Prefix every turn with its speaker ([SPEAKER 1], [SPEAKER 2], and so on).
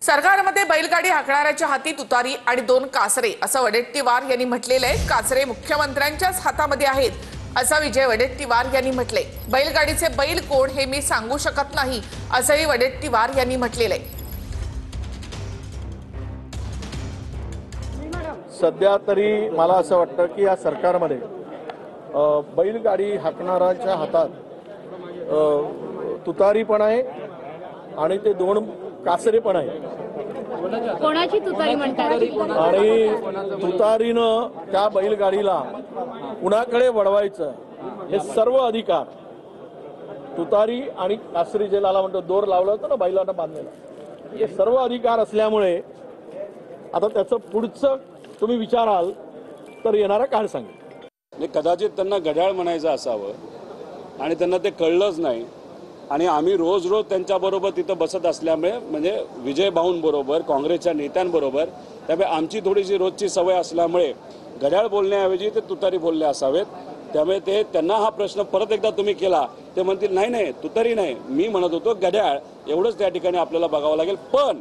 [SPEAKER 1] सरकारमध्ये बैलगाडी हाकणाऱ्याच्या हाती तुतारी आणि 2 कासरे असं वडेट्टीवार यांनी म्हटलेलं आहे। कासरे मुख्यमंत्र्यांच्याच हातामध्ये आहेत असं विजय वडेट्टीवार यांनी म्हटले। बैलगाडीचे बैल कोण हे मी सांगू शकत नाही असंही वडेट्टीवार यांनी म्हटलेलं आहे।
[SPEAKER 2] सध्या तरी मला असं वाटतं की या सरकारमध्ये बैलगाडी हाकणाऱ्याच्या हातात तुतारी पण आहे आणि ते 2 कासरे पण आहे।
[SPEAKER 3] कोणाची तुतारी म्हणतात
[SPEAKER 2] आणि तुतारीनं त्या बैलगाडीला कुणाकडे वळवायचं हे सर्व अधिकार तुतारी आणि कासरी जे लाला म्हणतो दोर लावलं होतं ना बैलांना बांधलेला, हे सर्व अधिकार असल्यामुळे आता त्याचं पुढचं तुम्ही विचाराल तर येणारा काळ सांगेल।
[SPEAKER 4] कदाचित त्यांना घड्याळ म्हणायचं असावं आणि त्यांना ते कळलंच नाही आणि आम्ही रोज रोज त्यांच्याबरोबर तिथं बसत असल्यामुळे म्हणजे विजय भाऊंबरोबर काँग्रेसच्या नेत्यांबरोबर त्यामुळे आमची थोडीशी रोजची सवय असल्यामुळे घड्याळ बोलण्याऐवजी ते तुतारी बोलले असावेत। त्यामुळे ते त्यांना हा प्रश्न परत एकदा तुम्ही केला ते म्हणतील नाही नाही तुतारी नाही, मी म्हणत होतो घड्याळ, एवढंच त्या ठिकाणी आपल्याला बघावं लागेल। पण